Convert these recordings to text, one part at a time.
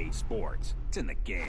EA Sports. It's in the game.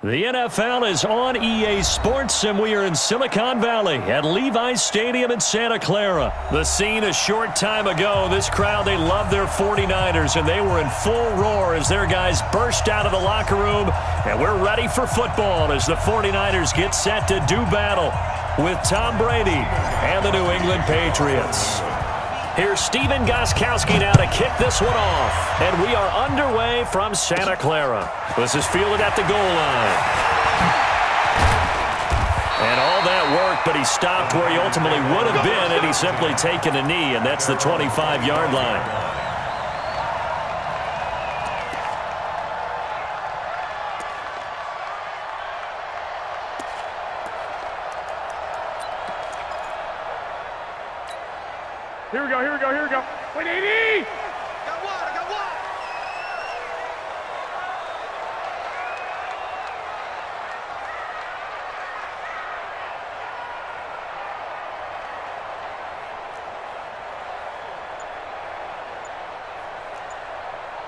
The NFL is on EA Sports, and we are in Silicon Valley at Levi's Stadium in Santa Clara. The scene a short time ago. This crowd, they love their 49ers, and they were in full roar as their guys burst out of the locker room. And we're ready for football as the 49ers get set to do battle with Tom Brady and the New England Patriots. Here's Steven Gostkowski now to kick this one off. And we are underway from Santa Clara. This is fielded at the goal line. And all that work, but he stopped where he ultimately would have been had he simply taken a knee, and that's the 25-yard line. Here we go, here we go, here we go. Wait, 80! I got one.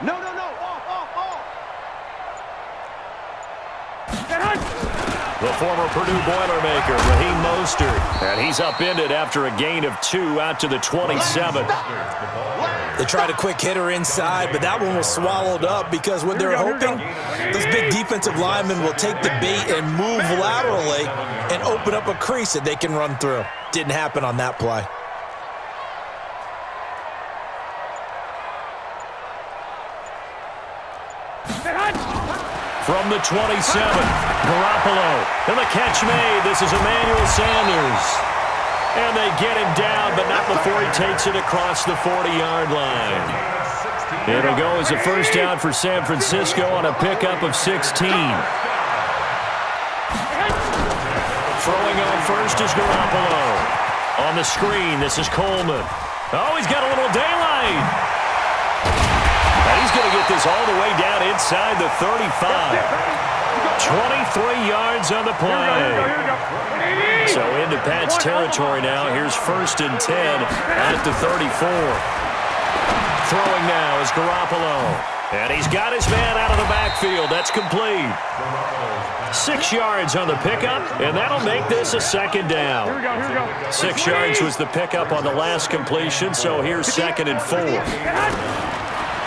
No. Off. The former Purdue Boilermaker, Raheem Mostert. And he's upended after a gain of 2 out to the 27. They tried a quick hitter inside, but that one was swallowed up because what they're hoping, those big defensive linemen will take the bait and move laterally and open up a crease that they can run through. Didn't happen on that play. From the 27, Garoppolo. And the catch made. This is Emmanuel Sanders. And they get him down, but not before he takes it across the 40-yard line. It'll go as a first down for San Francisco on a pickup of 16. Throwing on first is Garoppolo. On the screen, this is Coleman. Oh, he's got a little daylight. He's going to get this all the way down inside the 35. 23 yards on the play. So into Pat's territory now. Here's 1st and 10 at the 34. Throwing now is Garoppolo. And he's got his man out of the backfield. That's complete. 6 yards on the pickup, and that'll make this a second down. 6 yards was the pickup on the last completion, so here's 2nd and 4.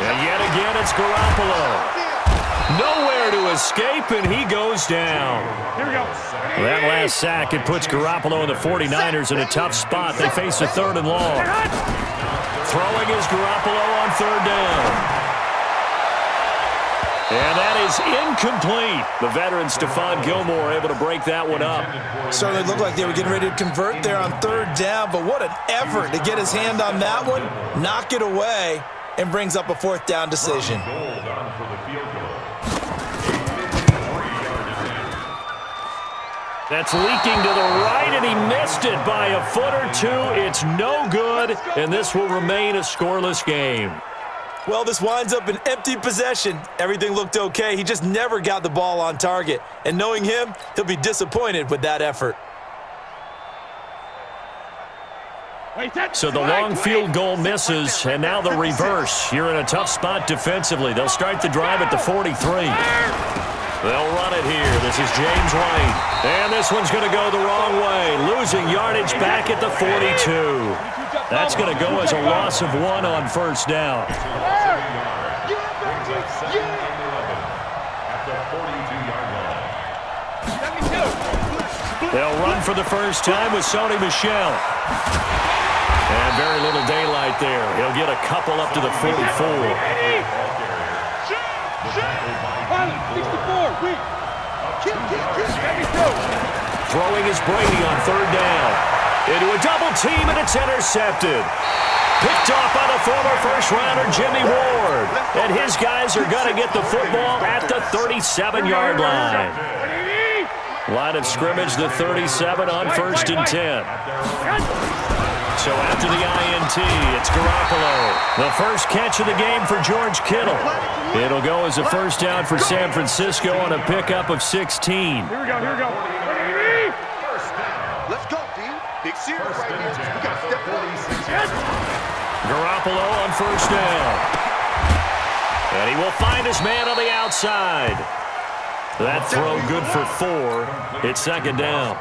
And yet again, it's Garoppolo. Nowhere to escape, and he goes down. Here we go. That last sack, it puts Garoppolo and the 49ers in a tough spot. They face a 3rd and long. Throwing is Garoppolo on 3rd down. And that is incomplete. The veteran Stephon Gilmore able to break that one up. Certainly looked like they were getting ready to convert there on 3rd down, but what an effort to get his hand on that one, knock it away, and brings up a 4th down decision. That's leaking to the right, and he missed it by a foot or two. It's no good, and this will remain a scoreless game. Well, this winds up an empty possession. Everything looked okay. He just never got the ball on target. And knowing him, he'll be disappointed with that effort. So the long field goal misses, and now the reverse. You're in a tough spot defensively. They'll start the drive at the 43. They'll run it here. This is James White. And this one's going to go the wrong way, losing yardage back at the 42. That's going to go as a loss of 1 on first down. They'll run for the first time with Sony Michel. And very little daylight there. He'll get a couple up to the 44. Throwing is Brady on third down. Into a double team, and it's intercepted. Picked off by the former first-rounder Jimmy Ward. And his guys are going to get the football at the 37-yard line. Line of scrimmage, the 37 on 1st and 10. So after the INT, it's Garoppolo. The first catch of the game for George Kittle. It'll go as a first down for San Francisco on a pickup of 16. Here we go. Let's go, D. Big series right here. We got to step forward. Garoppolo on first down. And he will find his man on the outside. That throw good for 4. It's second down.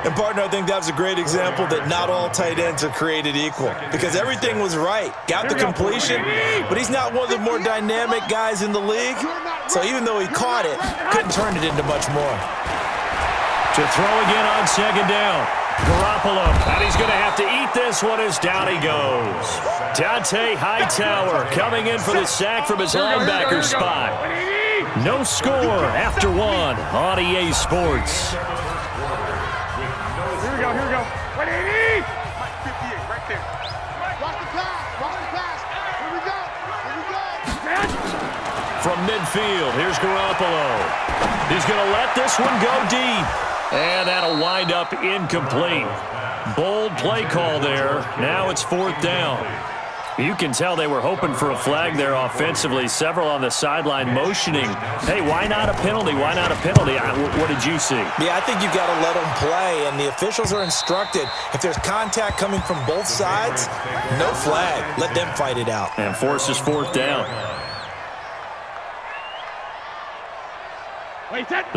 And, partner, I think that was a great example that not all tight ends are created equal because everything was right. Got the completion, but he's not one of the more dynamic guys in the league. So even though he caught it, couldn't turn it into much more. To throw again on second down. Garoppolo, and he's going to have to eat this one as down he goes. Dante Hightower coming in for the sack from his linebacker spot. No score after 1 on EA Sports. Here we go. 180. 58 right there. Watch the pass. Here we go. From midfield, here's Garoppolo. He's going to let this one go deep. And that'll wind up incomplete. Bold play call there. Now it's 4th down. You can tell they were hoping for a flag there offensively. Several on the sideline motioning. Hey, why not a penalty? Why not a penalty? What did you see? Yeah, I think you've got to let them play, and the officials are instructed. If there's contact coming from both sides, no flag. Let them fight it out. And forces 4th down.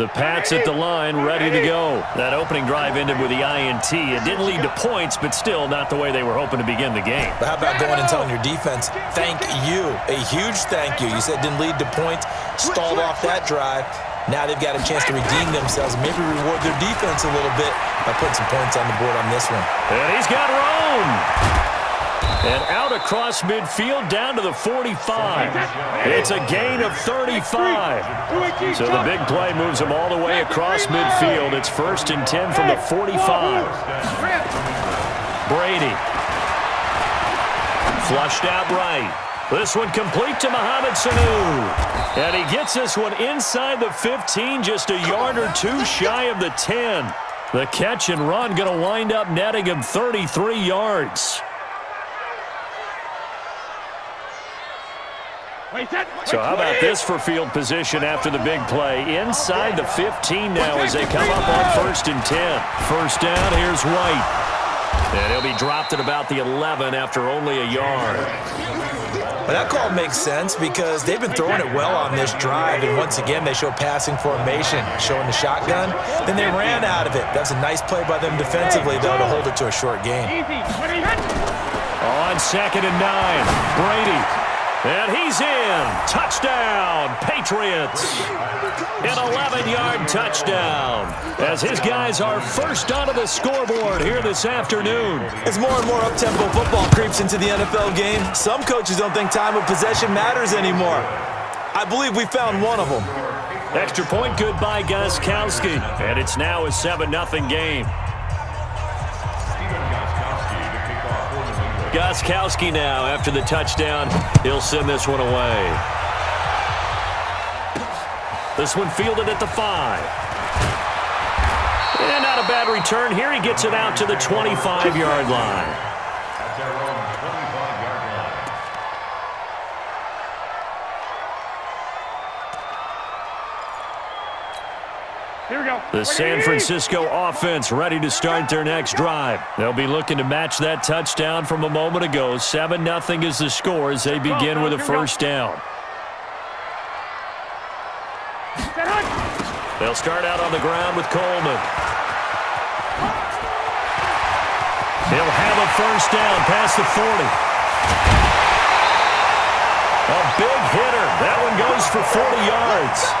The Pats at the line, ready to go. That opening drive ended with the INT. It didn't lead to points, but still not the way they were hoping to begin the game. But how about going and telling your defense, thank you, a huge thank you. You said it didn't lead to points, stalled off that drive. Now they've got a chance to redeem themselves, maybe reward their defense a little bit by putting some points on the board on this one. And he's got room. And out across midfield down to the 45. It's a gain of 35. So the big play moves him all the way across midfield. It's 1st and 10 from the 45. Brady. Flushed out right. This one complete to Mohamed Sanu. And he gets this one inside the 15, just a yard or 2 shy of the 10. The catch and run going to wind up netting him 33 yards. So how about this for field position after the big play? Inside the 15 now as they come up on 1st and 10. First down, here's White. And he'll be dropped at about the 11 after only a yard. Well, that call makes sense because they've been throwing it well on this drive, and once again they show passing formation, showing the shotgun. Then they ran out of it. That's a nice play by them defensively, though, to hold it to a short gain. On 2nd and 9, Brady. And he's in. Touchdown, Patriots. An 11-yard touchdown as his guys are first onto the scoreboard here this afternoon. As more and more up-tempo football creeps into the NFL game, some coaches don't think time of possession matters anymore. I believe we found one of them. Extra point good by Gostkowski. And it's now a 7-0 game. Gostkowski now, after the touchdown, he'll send this one away. This one fielded at the 5. And not a bad return here. He gets it out to the 25-yard line. Here we go. The San Francisco offense ready to start their next drive. They'll be looking to match that touchdown from a moment ago. 7-0 is the score as they begin with a first down. They'll start out on the ground with Coleman. He'll have a first down past the 40. A big hitter. That one goes for 40 yards.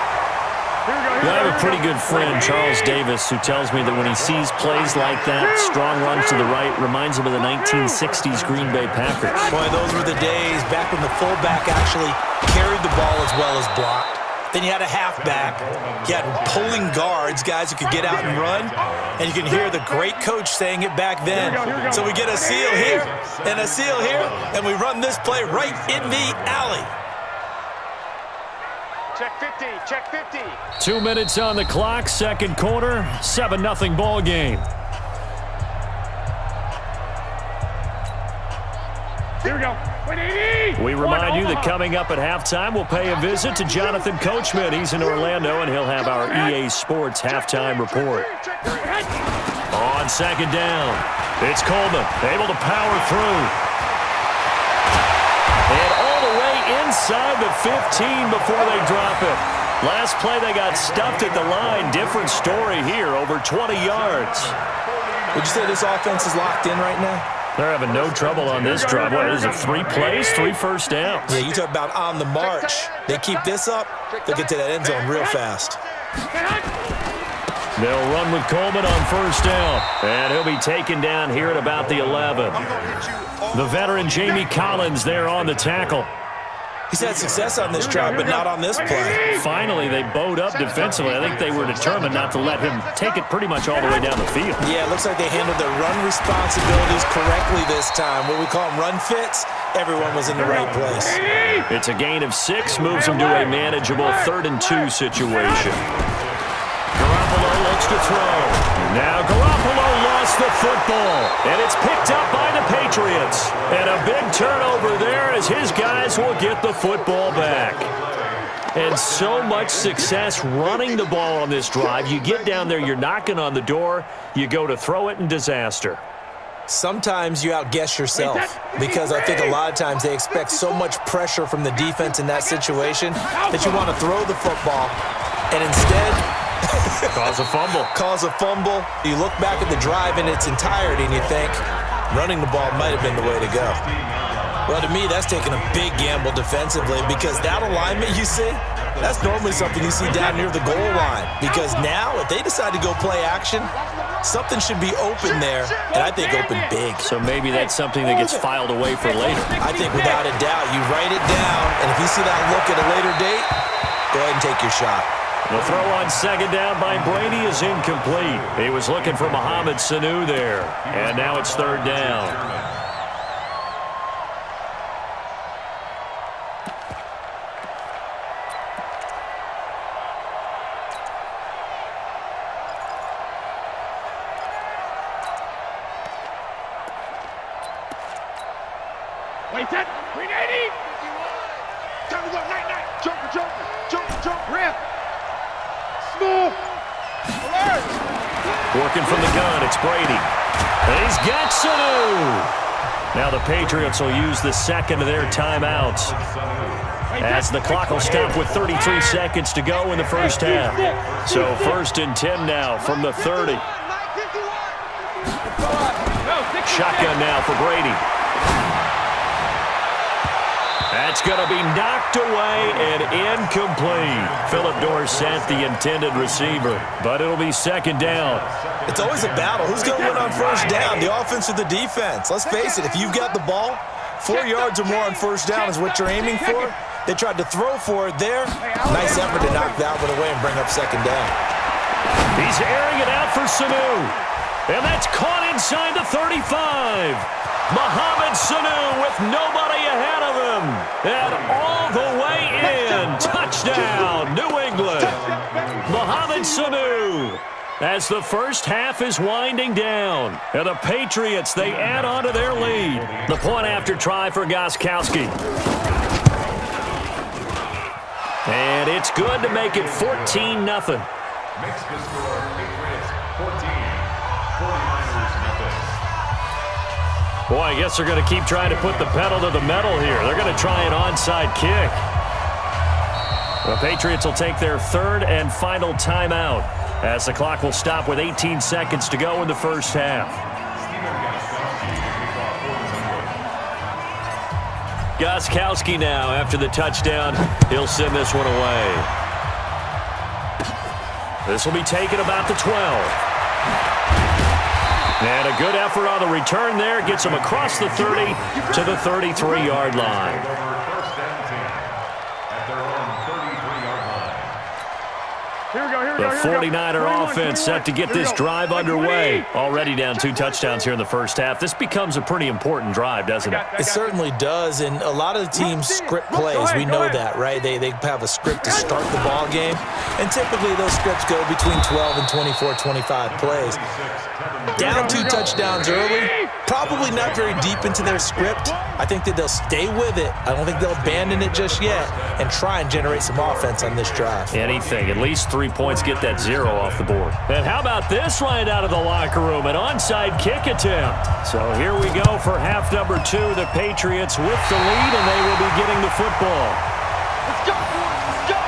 I have a pretty good friend, Charles Davis, who tells me that when he sees plays like that, strong runs to the right, reminds him of the 1960s Green Bay Packers. Boy, those were the days back when the fullback actually carried the ball as well as blocked. Then you had a halfback. You had pulling guards, guys who could get out and run. And you can hear the great coach saying it back then. So we get a seal here and a seal here, and we run this play right in the alley. Check 50, check 50. 2 minutes on the clock, second quarter, 7-0 ball game. Here we go. We remind you that coming up at halftime, we'll pay a visit to Jonathan Coachman. He's in Orlando, and he'll have our EA Sports halftime report. On second down, it's Coleman, able to power through. And all the way inside the 15 before they drop it. Last play, they got stuffed at the line. Different story here, over 20 yards. Would you say this offense is locked in right now? They're having no trouble on this drive. What is it, 3 plays, 3 first downs? Yeah, you talk about on the march. They keep this up, they'll get to that end zone real fast. They'll run with Coleman on first down. And he'll be taken down here at about the 11. The veteran Jamie Collins there on the tackle. He's had success on this drive, but not on this play. Finally, they bowed up defensively. I think they were determined not to let him take it pretty much all the way down the field. Yeah, it looks like they handled their run responsibilities correctly this time. What we call them run fits, everyone was in the right place. It's a gain of 6, moves them to a manageable 3rd and 2 situation. Garoppolo looks to throw. Now Garoppolo lost the football, and it's picked up by the Patriots. And a big turnover there as his guys will get the football back. And so much success running the ball on this drive. You get down there, you're knocking on the door, you go to throw it, and disaster. Sometimes you outguess yourself because I think a lot of times they expect so much pressure from the defense in that situation that you want to throw the football, and instead cause a fumble. Cause a fumble. You look back at the drive in its entirety and you think running the ball might have been the way to go. Well, to me, that's taking a big gamble defensively because that alignment you see, that's normally something you see down near the goal line. Because now, if they decide to go play action, something should be open there, and I think open big. So maybe that's something that gets filed away for later. I think without a doubt, you write it down, and if you see that look at a later date, go ahead and take your shot. The throw on second down by Brady is incomplete. He was looking for Mohamed Sanu there, and now it's 3rd down. Wait, that 380. Time to go, night. Jumper. Rip. Smooth. Alert. Working from the gun, it's Brady. And he's got Sanu. Now the Patriots will use the second of their timeouts as the clock will stop with 33 seconds to go in the first half. So 1st and 10 now from the 30. Shotgun now for Brady. That's going to be knocked away and incomplete. Philip Dorsett, the intended receiver, but it'll be 2nd down. It's always a battle. Who's going to win on first down, the offense or the defense? Let's face it, if you've got the ball, 4 yards or more on first down is what you're aiming for. They tried to throw for it there. Nice effort to knock that one away and bring up 2nd down. He's airing it out for Sanu. And that's caught inside the 35. Mohamed Sanu with nobody ahead of him. And all the way in. Touchdown, New England. Mohamed Sanu. As the first half is winding down. And the Patriots, they add on to their lead. The point after try for Gostkowski. And it's good to make it 14-0. Makes the score Patriots 14, 49ers nothing. Boy, I guess they're going to keep trying to put the pedal to the metal here. They're going to try an onside kick. The Patriots will take their third and final timeout as the clock will stop with 18 seconds to go in the first half. Gostkowski now after the touchdown. He'll send this one away. This will be taken about the 12. And a good effort on the return there. Gets him across the 30 to the 33-yard line. The 49er offense set to get this drive underway. Already down 2 touchdowns here in the first half. This becomes a pretty important drive, doesn't it? It certainly does, and a lot of the teams script plays. We know that, right? They have a script to start the ball game, and typically those scripts go between 12 and 24, 25 plays. Down 2 touchdowns early, probably not very deep into their script. I think that they'll stay with it. I don't think they'll abandon it just yet and try and generate some offense on this drive. Anything, at least 3 points, get that 0 off the board. And how about this line out of the locker room, an onside kick attempt. So here we go for half number 2. The Patriots with the lead, and they will be getting the football. Let's go, boys. Let's go.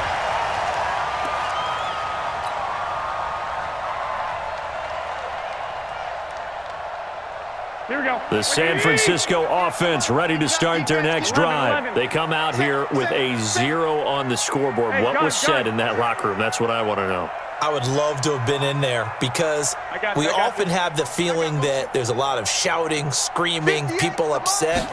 Here we go. The San Francisco offense ready to start their next drive. They come out here with a 0 on the scoreboard. What was said in that locker room? That's what I want to know. I would love to have been in there because we often have the feeling that there's a lot of shouting, screaming, people upset.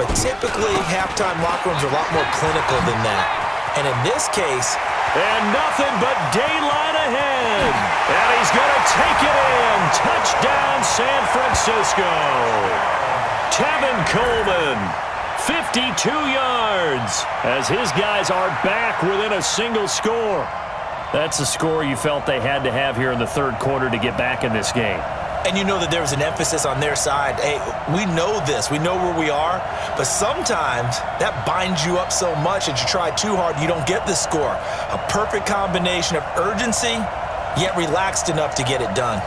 But typically, halftime locker rooms are a lot more clinical than that. And in this case, and nothing but daylight ahead. And he's going to take it in. Touchdown, San Francisco. Tevin Coleman, 52 yards, as his guys are back within a single score. That's the score you felt they had to have here in the third quarter to get back in this game. And you know that there was an emphasis on their side. Hey, we know this. We know where we are. But sometimes that binds you up so much that you try too hard, you don't get the score. A perfect combination of urgency, yet relaxed enough to get it done.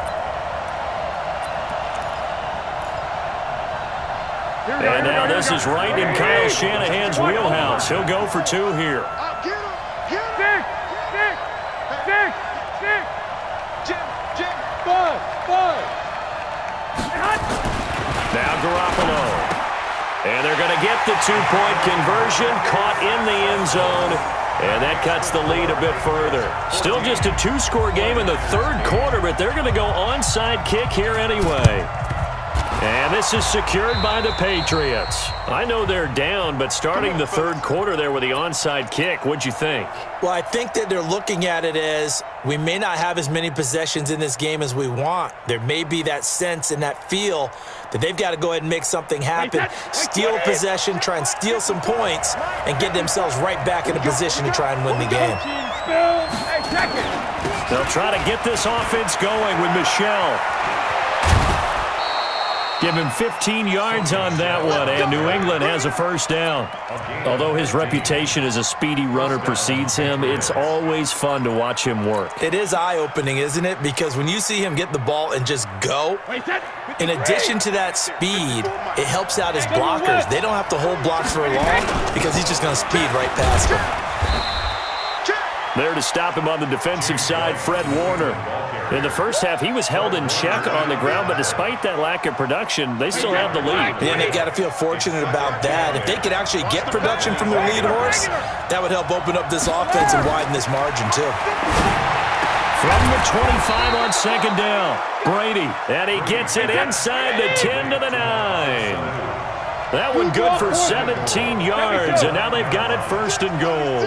And now this is right in Kyle Shanahan's wheelhouse. He'll go for 2 here. Now Garoppolo. And they're going to get the 2-point conversion, caught in the end zone, and that cuts the lead a bit further. Still just a 2-score game in the third quarter, but they're going to go onside kick here anyway. And this is secured by the Patriots. I know they're down, but starting the third quarter there with the onside kick, what'd you think? Well, I think that they're looking at it as we may not have as many possessions in this game as we want. There may be that sense and that feel that they've got to go ahead and make something happen, steal possession, try and steal some points, and get themselves right back in a position to try and win the game. They'll try to get this offense going with Michel. Give him 15 yards on that one, and New England has a first down. Although his reputation as a speedy runner precedes him, it's always fun to watch him work. It is eye-opening, isn't it? Because when you see him get the ball and just go, in addition to that speed, it helps out his blockers. They don't have to hold blocks for long because he's just going to speed right past them. There to stop him on the defensive side, Fred Warner. In the first half, he was held in check on the ground, but despite that lack of production, they still have the lead. And they've got to feel fortunate about that. If they could actually get production from their lead horse, that would help open up this offense and widen this margin, too. From the 25 on second down, Brady, and he gets it inside the 10 to the 9. That one good for 17 yards, and now they've got it first and goal.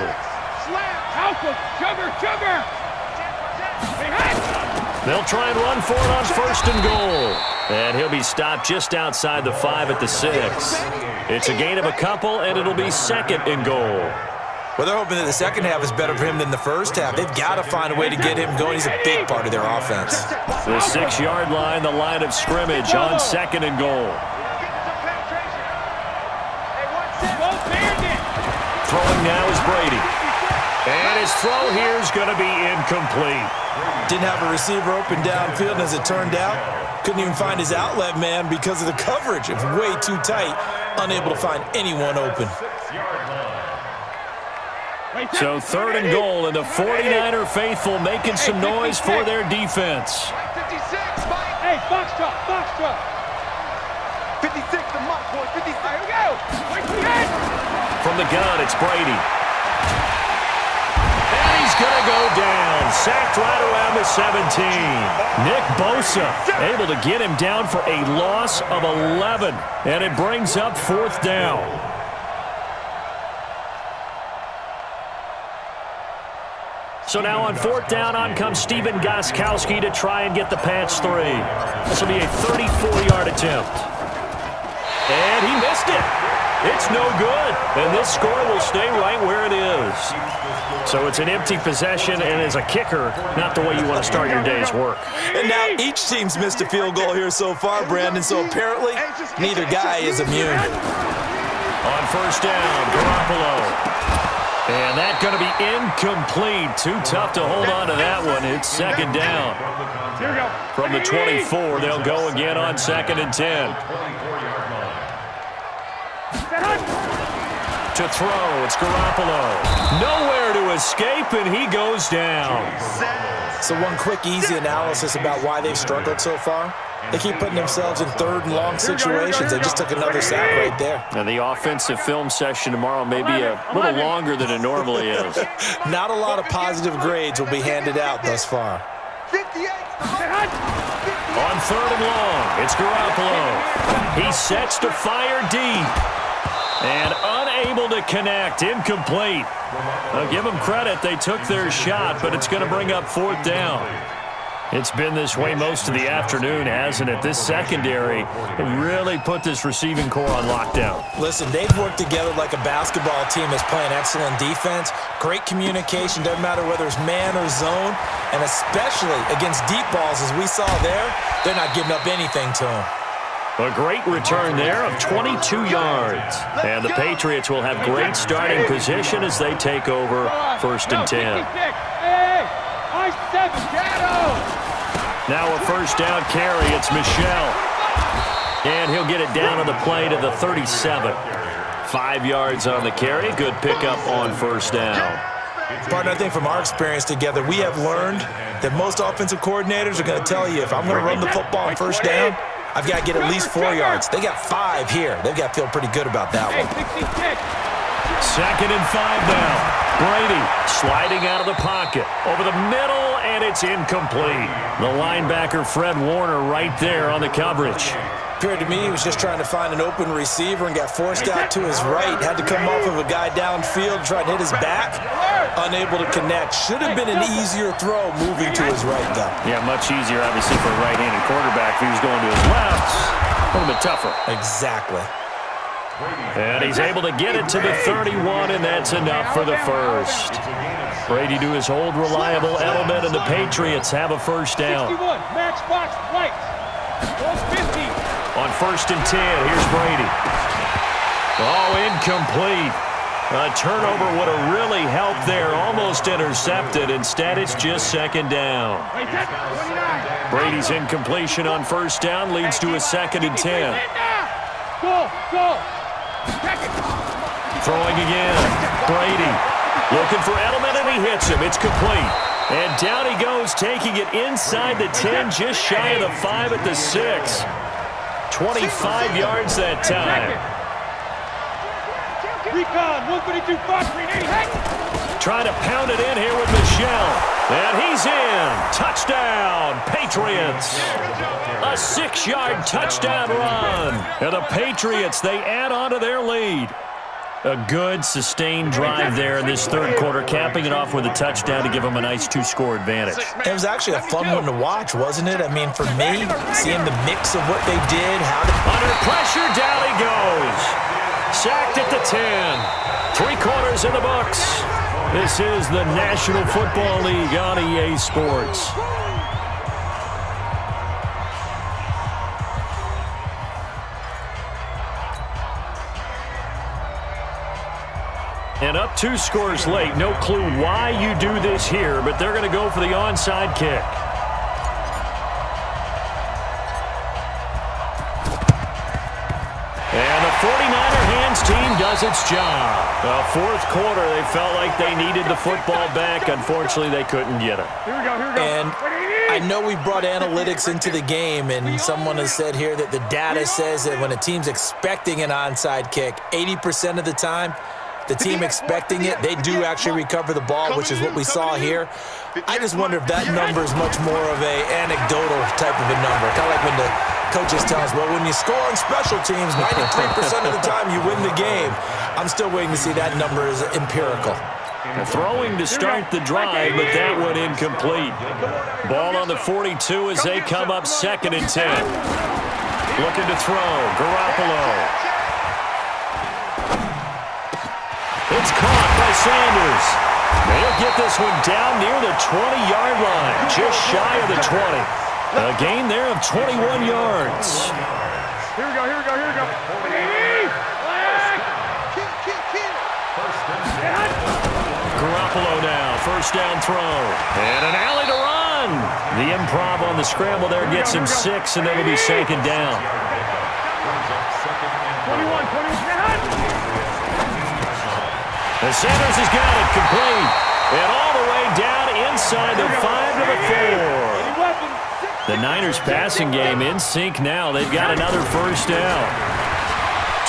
They'll try and run for it on first and goal. And he'll be stopped just outside the 5 at the 6. It's a gain of a couple, and it'll be second and goal. Well, they're hoping that the second half is better for him than the first half. They've got to find a way to get him going. He's a big part of their offense. The 6-yard line, the line of scrimmage on second and goal. Throwing now is Brady. And his throw here is going to be incomplete. Didn't have a receiver open downfield, and as it turned out, couldn't even find his outlet man because of the coverage. It was way too tight, unable to find anyone open. So 3rd and goal, and the 49er faithful making some noise for their defense. 56, Mike. Hey, box drop, box drop. 56 to Mike, boy. 56. Here we go. From the gun, it's Brady. And he's going to go down. Sacked right around the 17. Nick Bosa able to get him down for a loss of 11. And it brings up 4th down. So now on 4th down, on comes Stephen Gostkowski to try and get the Pats 3. This will be a 34-yard attempt. And he missed it. It's no good. And this score will stay right where it is. So it's an empty possession, and as a kicker, not the way you want to start your day's work. And now each team's missed a field goal here so far, Brandon, so apparently neither guy is immune. On 1st down, Garoppolo. And that's going to be incomplete. Too tough to hold on to that one. It's 2nd down. Here we go. From the 24, they'll go again on 2nd and 10. To throw, it's Garoppolo. Nowhere to escape, and he goes down. So one quick, easy analysis about why they've struggled so far. They keep putting themselves in 3rd and long situations. They just took another sack right there. And the offensive film session tomorrow may be a little longer than it normally is. Not a lot of positive grades will be handed out thus far. 58. On 3rd and long, it's Garoppolo. He sets to fire deep. And unable to connect, incomplete. I'll give them credit, they took their shot, but it's going to bring up 4th down. It's been this way most of the afternoon, hasn't it? This secondary really put this receiving core on lockdown. Listen, they've worked together like a basketball team that's playing excellent defense. Great communication, doesn't matter whether it's man or zone, and especially against deep balls, as we saw there, they're not giving up anything to them. A great return there of 22 yards. And the Patriots will have great starting position as they take over 1st and 10. Now a 1st down carry. It's Michel. And he'll get it down on the play to the 37. 5 yards on the carry. Good pickup on 1st down. Partner, I think from our experience together, we have learned that most offensive coordinators are going to tell you, if I'm going to run the football on 1st down, I've got to get at least 4 yards. They got 5 here. They've got to feel pretty good about that one. 2nd and 5 now. Brady sliding out of the pocket. Over the middle, and it's incomplete. The linebacker, Fred Warner, right there on the coverage. Appeared to me he was just trying to find an open receiver and got forced out to his right. Had to come off of a guy downfield, try to hit his back. Unable to connect. Should have been an easier throw moving to his right, though. Yeah, much easier, obviously, for a right-handed quarterback. If he was going to his left, a little bit tougher. Exactly. And he's able to get it to the 31, and that's enough for the 1st. Brady to his old reliable element, and the Patriots have a 1st down. 61, match box, right. 50. On 1st and 10, here's Brady. Oh, incomplete. A turnover would have really helped there. Almost intercepted. Instead, it's just 2nd down. Brady's incompletion on 1st down leads to a 2nd and 10. Go. Throwing again. Brady looking for Edelman, and he hits him. It's complete. And down he goes, taking it inside the 10, just shy of the 5 at the 6. 25 yards that time. Recon, 152, Fox, 380, Trying to pound it in here with Michel. And he's in. Touchdown, Patriots. A 6-yard touchdown run. And the Patriots, they add on to their lead. A good, sustained drive there in this 3rd quarter, capping it off with a touchdown to give them a nice 2-score advantage. It was actually a fun one to watch, wasn't it? I mean, for me, seeing the mix of what they did, how to... Under pressure, down he goes. Sacked at the 10. 3 quarters in the books. This is the National Football League on EA Sports. And up 2 scores late. No clue why you do this here, but they're going to go for the onside kick. And the 49er hands team does its job. Fourth quarter, they felt like they needed the football back. Unfortunately, they couldn't get it. Here we go. And I know we brought analytics into the game, and someone has said here that the data says that when a team's expecting an onside kick, 80% of the time, the team expecting it, they do actually recover the ball, which is what we saw here. I just wonder if that number is much more of a anecdotal type of a number. Kind of like when the coaches tell us, well, when you score on special teams, 93% of the time you win the game. I'm still waiting to see that number is empirical. Throwing to start the drive, but that one incomplete. Ball on the 42 as they come up 2nd and 10. Looking to throw, Garoppolo. It's caught by Sanders. They'll get this one down near the 20-yard line, just shy of the 20. A gain there of 21 yards. Here we go. Garoppolo now, 1st down throw. And an alley to run. The improv on the scramble there gets him 6, and then it'll be 2nd down. 21. And Sanders has got it complete. And all the way down inside the 5 to the 4. The Niners passing game in sync now. They've got another 1st down.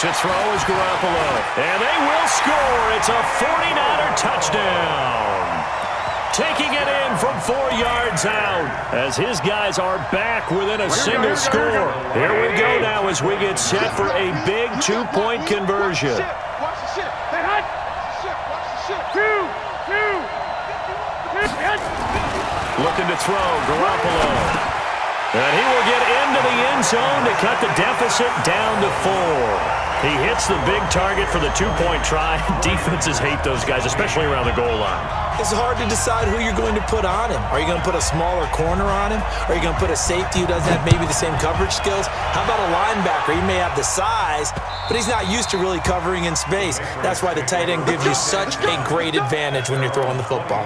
To throw is Garoppolo. And they will score. It's a 49er touchdown. Taking it in from 4 yards out as his guys are back within a single score. Here we go now as we get set for a big 2-point conversion. Looking to throw, Garoppolo. And he will get into the end zone to cut the deficit down to 4. He hits the big target for the 2-point try. Defenses hate those guys, especially around the goal line. It's hard to decide who you're going to put on him. Are you going to put a smaller corner on him? Are you going to put a safety who doesn't have maybe the same coverage skills? How about a linebacker? He may have the size, but he's not used to really covering in space. That's why the tight end gives you such a great advantage when you're throwing the football.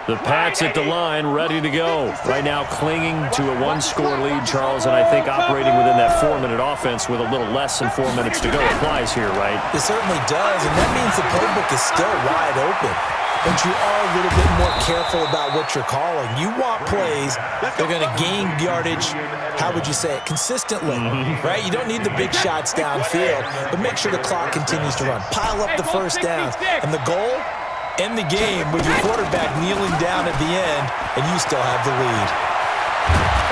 The Pats at the line, ready to go. Right now clinging to a 1-score lead, Charles, and I think operating within that 4-minute offense with a little less than 4 minutes to go applies here, right? It certainly does, and that means the playbook is still wide open. But you are a little bit more careful about what you're calling. You want plays that are going to gain yardage, how would you say it, consistently, right? You don't need the big shots downfield, but make sure the clock continues to run. Pile up the 1st downs, and the goal? End the game with your quarterback kneeling down at the end, and you still have the lead.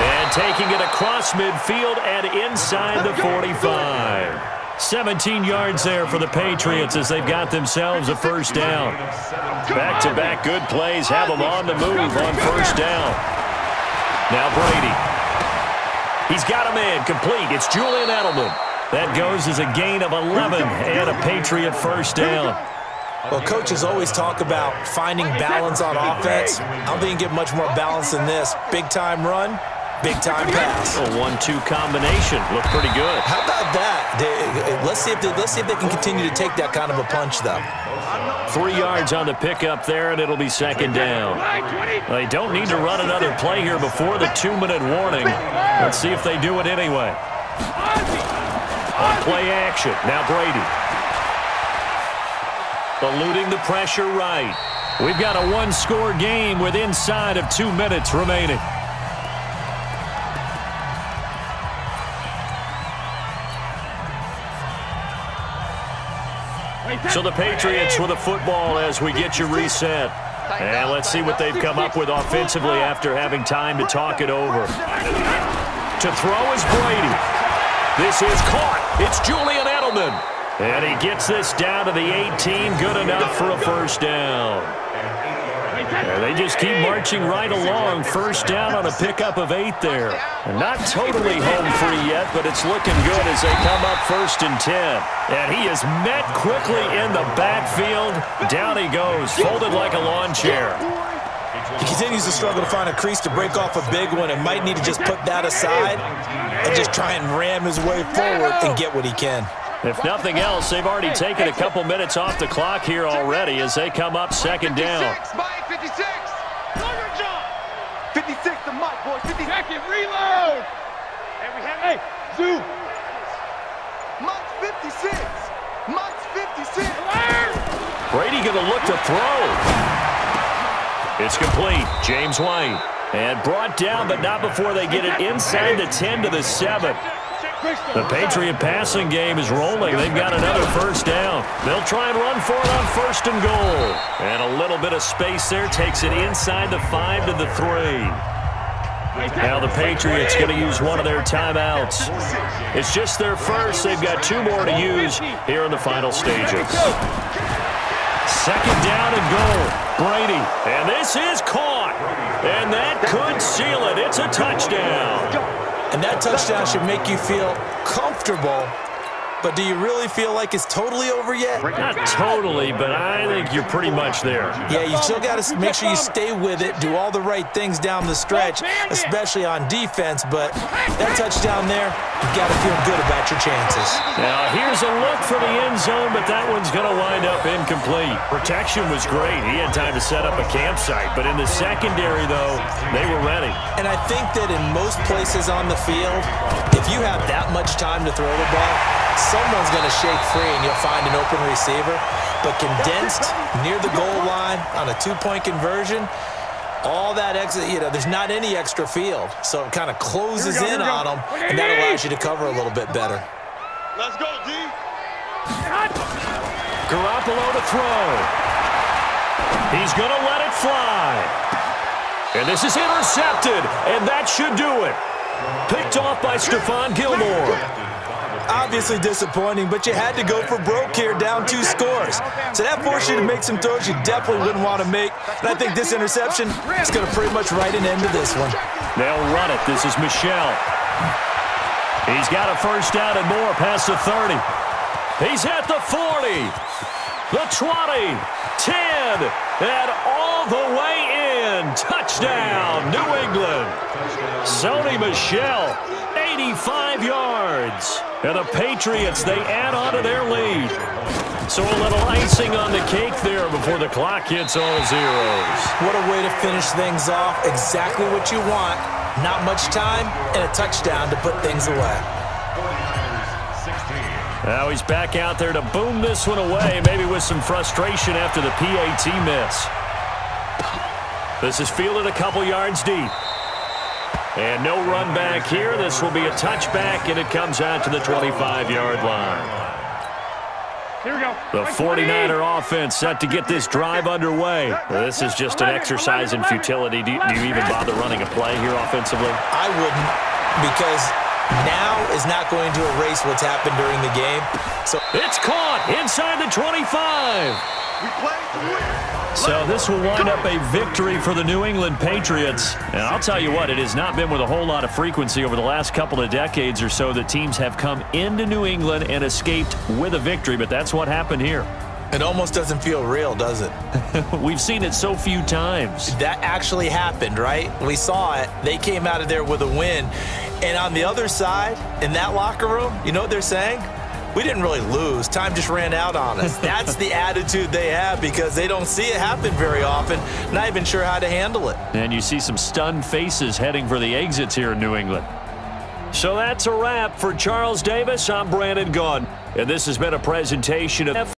And taking it across midfield and inside the 45. 17 yards there for the Patriots as they've got themselves a 1st down. Back-to-back good plays have them on the move on 1st down. Now Brady. He's got a man complete. It's Julian Edelman. That goes as a gain of 11 and a Patriot 1st down. Well, coaches always talk about finding balance on offense. I don't think you get much more balance than this. Big-time run, big-time pass. A 1-2 combination. Look pretty good. How about that? Let's see if they can continue to take that kind of a punch, though. 3 yards on the pickup there, and it'll be 2nd down. They don't need to run another play here before the 2-minute warning. Let's see if they do it anyway. On play action. Now Brady. Eluding the pressure right. We've got a 1-score game with inside of 2 minutes remaining. So the Patriots with a football as we get you reset. And let's see what they've come up with offensively after having time to talk it over. To throw is Brady. This is caught. It's Julian Edelman. And he gets this down to the 18, good enough for a 1st down. And they just keep marching right along. 1st down on a pickup of 8 there. And not totally home free yet, but it's looking good as they come up 1st and 10. And he is met quickly in the backfield. Down he goes, folded like a lawn chair. He continues to struggle to find a crease to break off a big one and might need to just put that aside and just try and ram his way forward and get what he can. If nothing else, they've already taken a couple minutes off the clock here already as they come up second down. 56. 56 to Mike, boys. 50 second reload. And we have Zoo. Mike's 56. Mike's 56. Brady going to look to throw. It's complete. James White. And brought down, but not before they get it inside the 10 to the 7. The Patriot passing game is rolling. They've got another first down. They'll try and run for it on first and goal. And a little bit of space there takes it inside the 5 to the 3. Now the Patriots going to use one of their timeouts. It's just their first. They've got 2 more to use here in the final stages. Second down and goal. Brady. And this is caught. And that could seal it. It's a touchdown. And that touchdown should make you feel comfortable. But do you really feel like it's totally over yet? Not totally, but I think you're pretty much there. Yeah, you still got to make sure you stay with it, do all the right things down the stretch, especially on defense. But that touchdown there, you've got to feel good about your chances. Now, here's a look for the end zone, but that one's going to wind up incomplete. Protection was great. He had time to set up a campsite. But in the secondary, though, they were ready. And I think that in most places on the field, if you have that much time to throw the ball, someone's going to shake free and you'll find an open receiver. But condensed near the goal line on a 2-point conversion, all that extra, there's not any extra field. So it kind of closes in on them, and that allows you to cover a little bit better. Let's go, D. Garoppolo to throw. He's going to let it fly. And this is intercepted, and that should do it. Picked off by Stephon Gilmore. Obviously disappointing, but you had to go for broke here, down 2 scores. So that forced you to make some throws you definitely wouldn't want to make. And I think this interception is going to pretty much write an end to this one. They'll run it. This is Michel. He's got a first down and more past the 30. He's at the 40, the 20, 10, and all the way in. Touchdown, New England. Sony Michel, 85 yards. And the Patriots, they add on to their lead. So a little icing on the cake there before the clock hits all zeros. What a way to finish things off. Exactly what you want. Not much time and a touchdown to put things away. Now he's back out there to boom this one away, maybe with some frustration after the PAT miss. This is fielded a couple yards deep. And no run back here. This will be a touchback, and it comes out to the 25-yard line. Here we go. The 49er offense set to get this drive underway. This is just an exercise in futility. Do you even bother running a play here offensively? I wouldn't, because now is not going to erase what's happened during the game. So it's caught inside the 25. We play to win. So this will wind up a victory for the New England Patriots. And I'll tell you what, it has not been with a whole lot of frequency over the last couple of decades or so that teams have come into New England and escaped with a victory, but that's what happened here. It almost doesn't feel real, does it? We've seen it so few times. That actually happened, right? We saw it. They came out of there with a win. And on the other side, in that locker room, you know what they're saying? We didn't really lose. Time just ran out on us. That's the attitude they have because they don't see it happen very often. Not even sure how to handle it. And you see some stunned faces heading for the exits here in New England. So that's a wrap for Charles Davis. I'm Brandon Gaudin. And this has been a presentation of